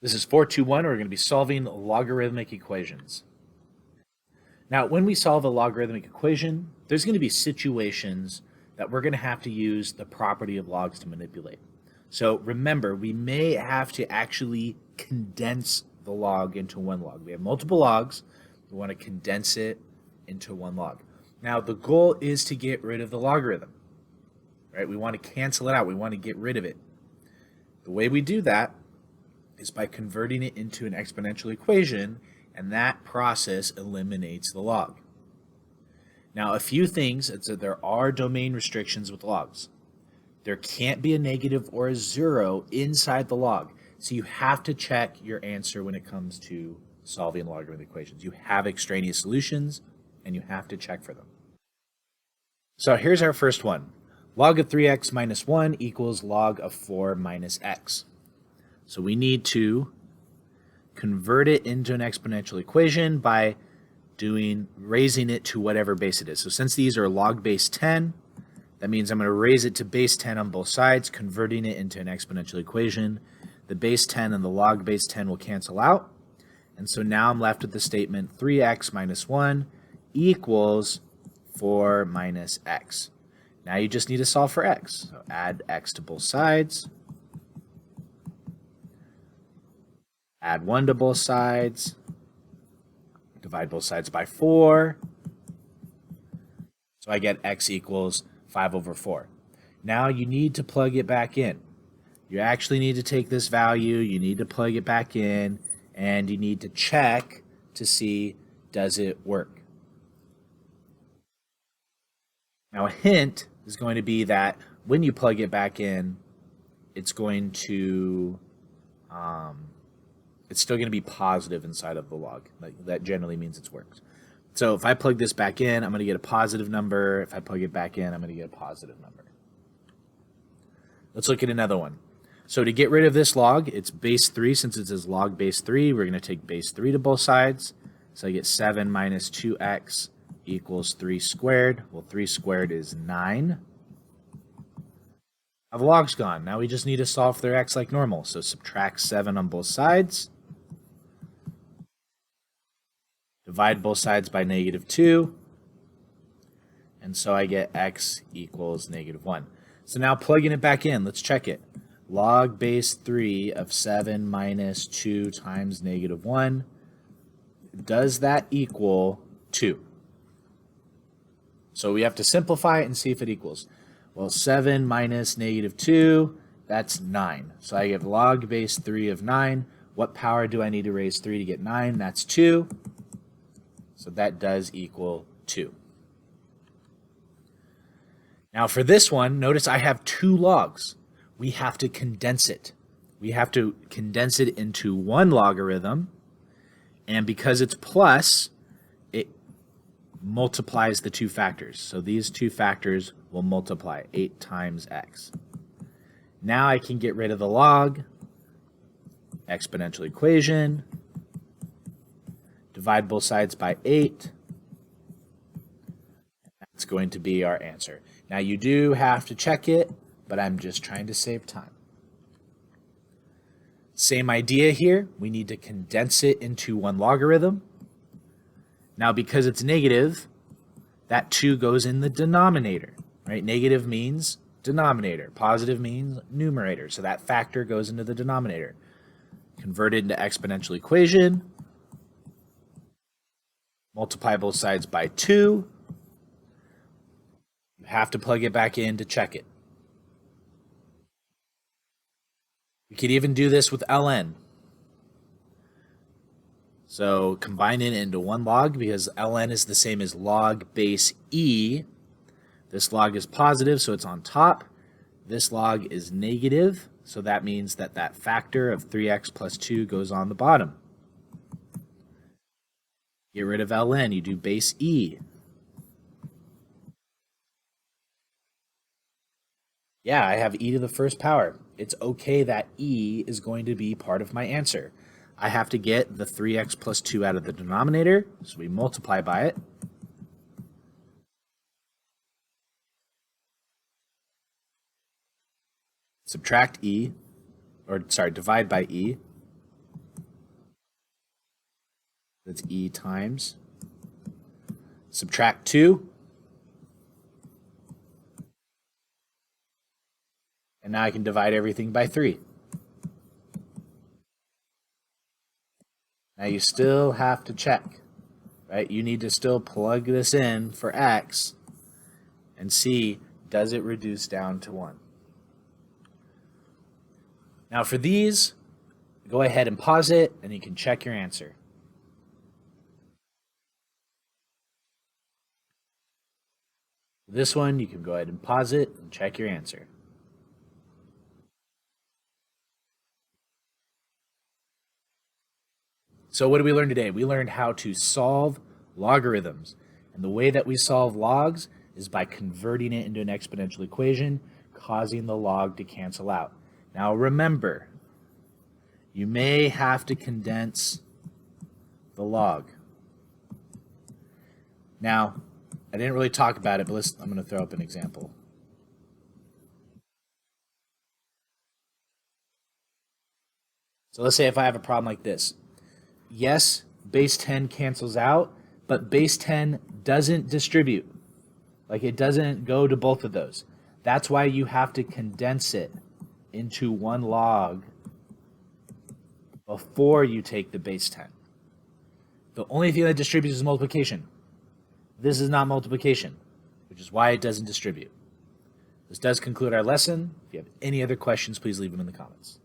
This is 421. We're going to be solving logarithmic equations. Now, when we solve a logarithmic equation, there's going to be situations that we're going to have to use the property of logs to manipulate. So remember, we may have to actually condense the log into one log. We have multiple logs. We want to condense it into one log. Now, the goal is to get rid of the logarithm, right? We want to cancel it out. We want to get rid of it. The way we do that is by converting it into an exponential equation, and that process eliminates the log. Now, a few things, it's that there are domain restrictions with logs. There can't be a negative or a zero inside the log. So you have to check your answer when it comes to solving logarithmic equations. You have extraneous solutions, and you have to check for them. So here's our first one. Log of 3x minus 1 equals log of 4 minus x. So we need to convert it into an exponential equation by raising it to whatever base it is. So since these are log base 10, that means I'm going to raise it to base 10 on both sides, converting it into an exponential equation. The base 10 and the log base 10 will cancel out. And so now I'm left with the statement 3x minus 1 equals 4 minus x. Now you just need to solve for x. So add x to both sides. Add 1 to both sides. Divide both sides by 4. So I get x equals 5 over 4. Now you need to plug it back in. You actually need to take this value, you need to plug it back in, and you need to check to see, does it work? Now a hint is going to be that when you plug it back in, it's going to it's still going to be positive inside of the log. That generally means it's worked. So if I plug this back in, I'm going to get a positive number. If I plug it back in, I'm going to get a positive number. Let's look at another one. So to get rid of this log, it's base 3. Since it says log base 3, we're going to take base 3 to both sides. So I get 7 minus 2x equals 3 squared. Well, 3 squared is 9. Now the log's gone. Now we just need to solve for their x like normal. So subtract 7 on both sides. Divide both sides by negative 2. And so I get x equals negative 1. So now plugging it back in, let's check it. Log base 3 of 7 minus 2 times negative 1. Does that equal 2? So we have to simplify it and see if it equals. Well, 7 minus negative 2, that's 9. So I get log base 3 of 9. What power do I need to raise 3 to get 9? That's 2. So that does equal 2. Now for this one, notice I have 2 logs. We have to condense it. We have to condense it into one logarithm. And because it's plus, it multiplies the 2 factors. So these 2 factors will multiply 8 times x. Now I can get rid of the log, exponential equation, divide both sides by 8. That's going to be our answer. Now you do have to check it, but I'm just trying to save time. Same idea here. We need to condense it into one logarithm. Now because it's negative, that 2 goes in the denominator, right? Negative means denominator. Positive means numerator. So that factor goes into the denominator. Convert it into exponential equation. Multiply both sides by 2. You have to plug it back in to check it. We could even do this with ln. So combine it into one log because ln is the same as log base e. This log is positive, so it's on top. This log is negative, so that means that that factor of 3x plus 2 goes on the bottom. Get rid of ln, you do base e. Yeah, I have e to the first power. It's okay that e is going to be part of my answer. I have to get the 3x plus 2 out of the denominator, so we multiply by it. Subtract e, or sorry, divide by e. That's e times. Subtract 2. And now I can divide everything by 3. Now you still have to check, right? You need to still plug this in for x and see, does it reduce down to 1? Now for these, go ahead and pause it and you can check your answer. This one, you can go ahead and pause it and check your answer. So what did we learn today? We learned how to solve logarithms. And the way that we solve logs is by converting it into an exponential equation, causing the log to cancel out. Now remember, you may have to condense the log. Now, I didn't really talk about it, but I'm going to throw up an example. So let's say if I have a problem like this. Yes, base 10 cancels out, but base 10 doesn't distribute. Like it doesn't go to both of those. That's why you have to condense it into one log before you take the base 10. The only thing that distributes is multiplication. This is not multiplication, which is why it doesn't distribute. This does conclude our lesson. If you have any other questions, please leave them in the comments.